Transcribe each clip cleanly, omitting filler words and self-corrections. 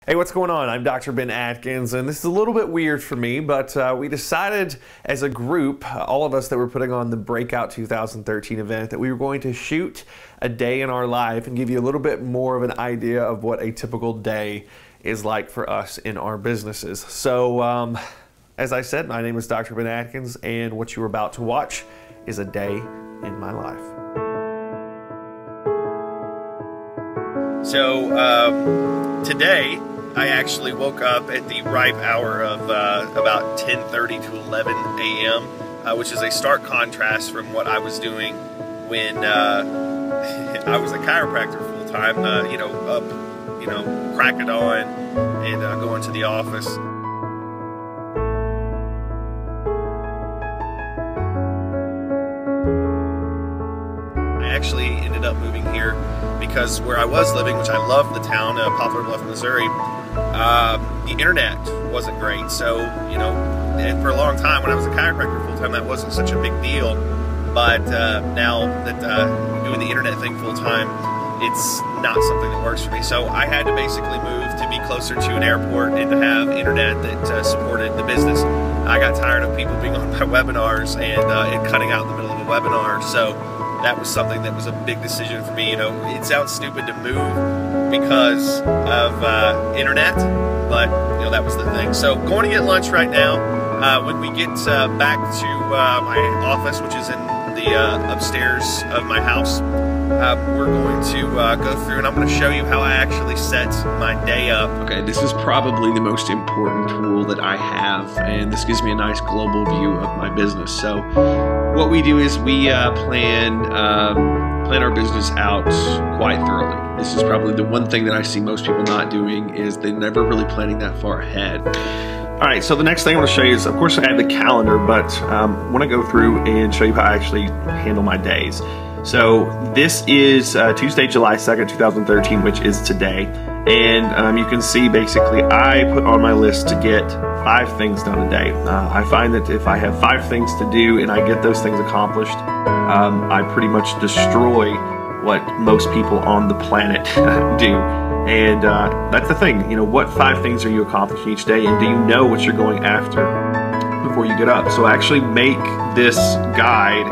Hey, what's going on? I'm Dr. Ben Adkins, and this is a little bit weird for me, but we decided as a group, all of us that were putting on the Breakout 2013 event, that we were going to shoot a day in our life and give you a little bit more of an idea of what a typical day is like for us in our businesses. So, as I said, my name is Dr. Ben Adkins, and what you're about to watch is a day in my life. So, today, I actually woke up at the ripe hour of about 10:30 to 11 a.m., which is a stark contrast from what I was doing when I was a chiropractor full-time, up, crack of dawn and going to the office. I actually ended up moving here because where I was living, which I love the town, Poplar Bluff, Missouri, the internet wasn't great. So, and for a long time when I was a chiropractor full-time, that wasn't such a big deal. But now that I'm doing the internet thing full-time, it's not something that works for me. So I had to basically move to be closer to an airport and to have internet that supported the business. I got tired of people being on my webinars and cutting out in the middle of a webinar. So that was something that was a big decision for me. It sounds stupid to move because of internet, but that was the thing. So going to get lunch right now. When we get back to my office, which is in the upstairs of my house, we're going to go through and I'm going to show you how I actually set my day up. Okay, this is probably the most important tool that I have, and this gives me a nice global view of my business. So what we do is we plan our business out quite thoroughly. This is probably the one thing that I see most people not doing, is they're never really planning that far ahead. All right, so the next thing I want to show you is, of course, I have the calendar, but I want to go through and show you how I actually handle my days. So this is Tuesday, July 2nd, 2013, which is today. And you can see basically I put on my list to get 5 things done a day. I find that if I have 5 things to do and I get those things accomplished, I pretty much destroy what most people on the planet do. And that's the thing, what 5 things are you accomplishing each day, and do you know what you're going after before you get up? So I actually make this guide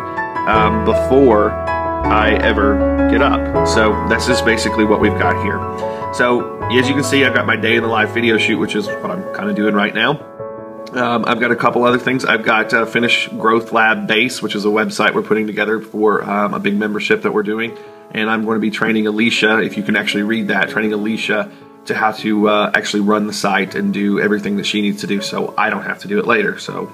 before I ever get up. So that's just basically what we've got here. So as you can see, I've got my day in the life video shoot, which is what I'm kind of doing right now. I've got a couple other things. I've got Finish Growth Lab Base, which is a website we're putting together for a big membership that we're doing. And I'm going to be training Alicia, if you can actually read that, training Alicia to how to actually run the site and do everything that she needs to do, so I don't have to do it later. So,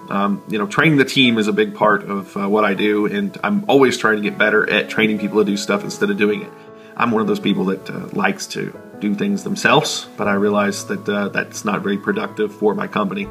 training the team is a big part of what I do, and I'm always trying to get better at training people to do stuff instead of doing it. I'm one of those people that likes to do things themselves, but I realize that that's not very productive for my company.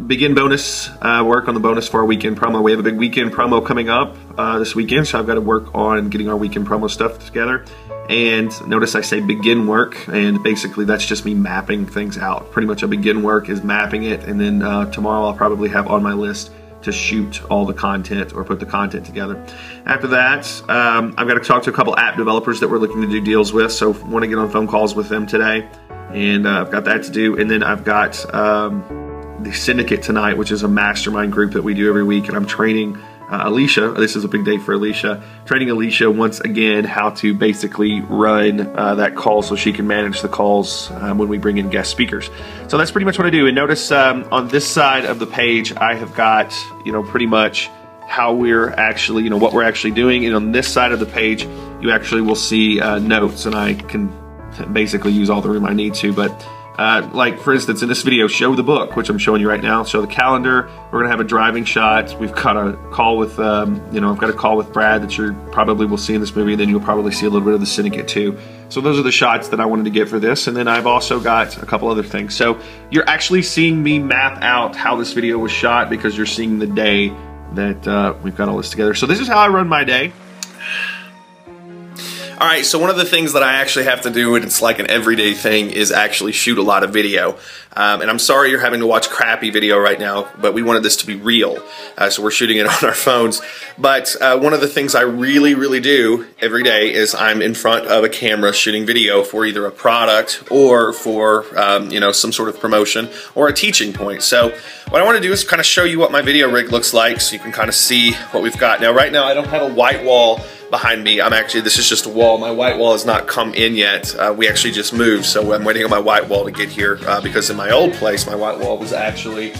Begin bonus work on the bonus for our weekend promo. We have a big weekend promo coming up this weekend, so I've got to work on getting our weekend promo stuff together. And notice I say begin work, and basically that's just me mapping things out. Pretty much a begin work is mapping it, and then tomorrow I'll probably have on my list to shoot all the content or put the content together. After that, I've got to talk to a couple app developers that we're looking to do deals with, so I want to get on phone calls with them today, and I've got that to do. And then I've got the Syndicate tonight, which is a mastermind group that we do every week, and I'm training Alicia. This is a big day for Alicia. Training Alicia once again how to basically run that call so she can manage the calls when we bring in guest speakers. So that's pretty much what I do. And notice on this side of the page, I have got pretty much how we're actually what we're actually doing. And on this side of the page, you actually will see notes, and I can basically use all the room I need to. But like for instance, in this video, show the book, which I'm showing you right now. Show the calendar. We're gonna have a driving shot. We've got a call with, I've got a call with Brad that you probably will see in this movie. And then you'll probably see a little bit of the Syndicate too. So those are the shots that I wanted to get for this. And then I've also got a couple other things. So you're actually seeing me map out how this video was shot because you're seeing the day that we've got all this together. So this is how I run my day. All right, so one of the things that I actually have to do, and it's like an everyday thing, is actually shoot a lot of video. And I'm sorry you're having to watch crappy video right now, but we wanted this to be real. So we're shooting it on our phones. But one of the things I really do every day is I'm in front of a camera shooting video for either a product or for you know, some sort of promotion or a teaching point. So what I want to do is kind of show you what my video rig looks like so you can kind of see what we've got. Now right now I don't have a white wall behind me. This is just a wall. My white wall has not come in yet. We actually just moved, so I'm waiting on my white wall to get here because in my old place, my white wall was actually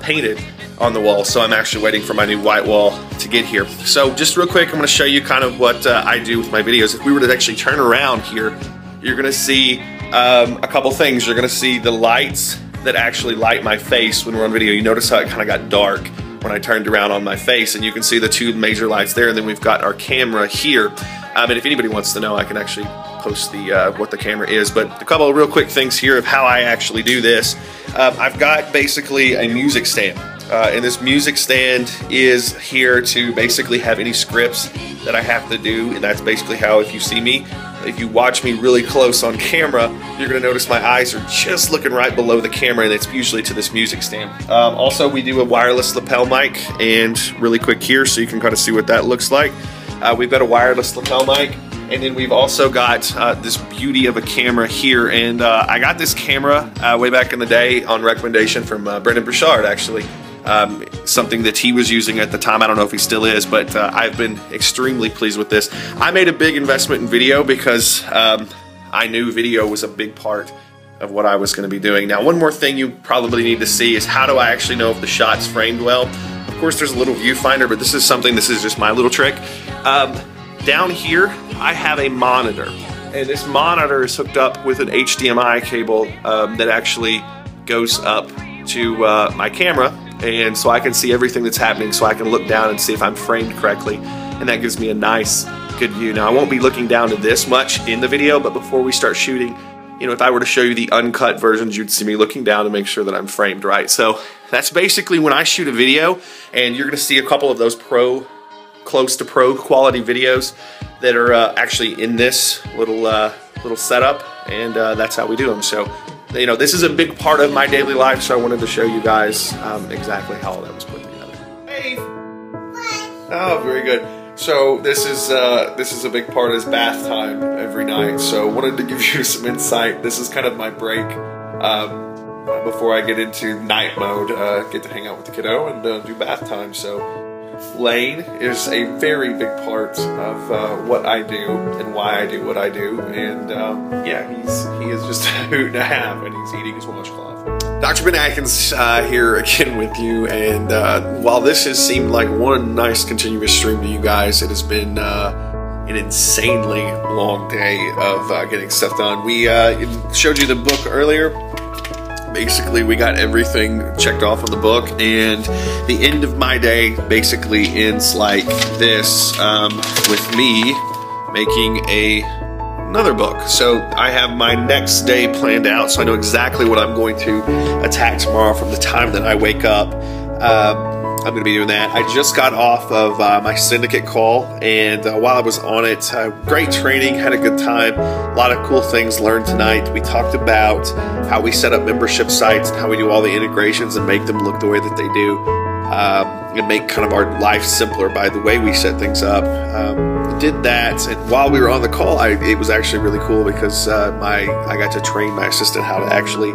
painted on the wall, so I'm actually waiting for my new white wall to get here. So just real quick, I'm going to show you kind of what I do with my videos. If we were to actually turn around here, you're going to see a couple things. You're going to see the lights that actually light my face when we're on video. You notice how it kind of got dark when I turned around on my face, and you can see the two major lights there, and then we've got our camera here. And if anybody wants to know, I can actually post the what the camera is, but a couple of real quick things here of how I actually do this. I've got basically a music stand, and this music stand is here to basically have any scripts that I have to do, and that's basically how, if you see me, if you watch me really close on camera, you're going to notice my eyes are just looking right below the camera, and it's usually to this music stand. Also, we do a wireless lapel mic, and really quick here so you can kind of see what that looks like. We've got a wireless lapel mic, and then we've also got this beauty of a camera here, and I got this camera way back in the day on recommendation from Brendan Burchard, actually. Something that he was using at the time. I don't know if he still is, but I've been extremely pleased with this. I made a big investment in video because I knew video was a big part of what I was going to be doing. Now, one more thing you probably need to see is how do I actually know if the shot's framed well. Of course, there's a little viewfinder, but this is just my little trick. Down here, I have a monitor, and this monitor is hooked up with an HDMI cable that actually goes up to my camera, and so I can see everything that's happening, so I can look down and see if I'm framed correctly, and that gives me a nice, good view. Now, I won't be looking down to this much in the video, but before we start shooting, you know, if I were to show you the uncut versions, you'd see me looking down to make sure that I'm framed right. So that's basically when I shoot a video, and you're going to see a couple of those close to pro quality videos that are actually in this little setup, and that's how we do them. So, you know, this is a big part of my daily life, so I wanted to show you guys exactly how all that was put together. Hey! Oh, very good. So this is a big part of bath time every night. So wanted to give you some insight. This is kind of my break before I get into night mode. Get to hang out with the kiddo and do bath time. So Lane is a very big part of what I do and why I do what I do, and yeah, he is just a hoot and a half, and he's eating his washcloth. Dr. Ben Adkins here again with you, and while this has seemed like one nice continuous stream to you guys, it has been an insanely long day of getting stuff done. We showed you the book earlier. Basically, we got everything checked off on the book, and the end of my day basically ends like this, with me making another book. So I have my next day planned out, so I know exactly what I'm going to attack tomorrow from the time that I wake up. I'm going to be doing that. I just got off of my syndicate call, and while I was on it, great training, had a good time, a lot of cool things learned tonight. We talked about how we set up membership sites and how we do all the integrations and make them look the way that they do, and make kind of our life simpler by the way we set things up. Did that, and while we were on the call, it was actually really cool because I got to train my assistant how to actually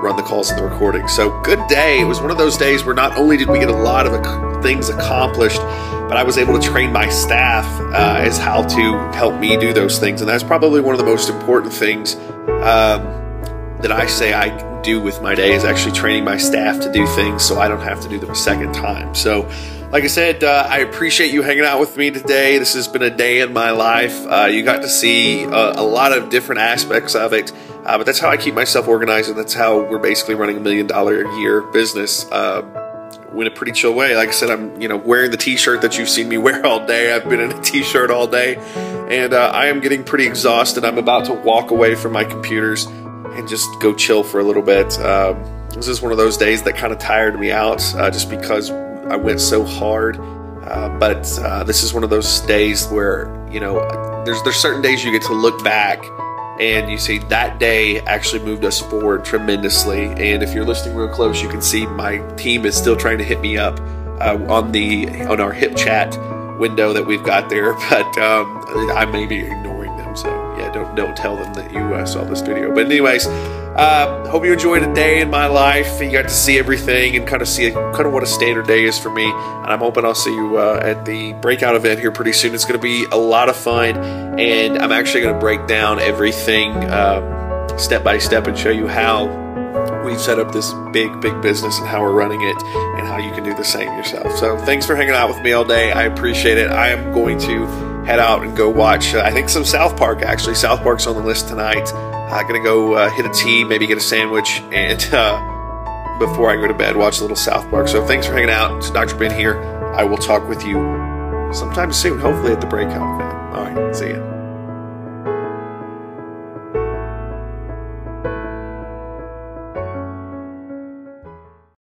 run the calls and the recording. So good day. It was one of those days where not only did we get a lot of things accomplished, but I was able to train my staff as how to help me do those things. And that's probably one of the most important things that I say I do with my day, is actually training my staff to do things so I don't have to do them a second time. So like I said, I appreciate you hanging out with me today. This has been a day in my life. You got to see a lot of different aspects of it. But that's how I keep myself organized, and that's how we're basically running $1 million a year business in a pretty chill way. Like I said, I'm wearing the t-shirt that you've seen me wear all day. I've been in a t-shirt all day, and I am getting pretty exhausted. I'm about to walk away from my computers and just go chill for a little bit. This is one of those days that kind of tired me out just because I went so hard. But this is one of those days where, there's certain days you get to look back and you see that day actually moved us forward tremendously. And if you're listening real close, you can see my team is still trying to hit me up on our hip chat window that we've got there, but I may be ignoring them. So yeah, don't tell them that you saw this video. But anyways, hope you enjoyed a day in my life. You got to see everything and kind of what a standard day is for me. And I'm hoping I'll see you at the breakout event here pretty soon. It's going to be a lot of fun, and I'm actually going to break down everything step by step and show you how we've set up this big business and how we're running it and how you can do the same yourself. So thanks for hanging out with me all day. I appreciate it. I am going to head out and go watch, I think, some South Park, actually. South Park's on the list tonight. I'm going to go hit a tea, maybe get a sandwich, and before I go to bed, watch a little South Park. So thanks for hanging out. It's Dr. Ben here. I will talk with you sometime soon, hopefully at the breakout event. All right, see ya.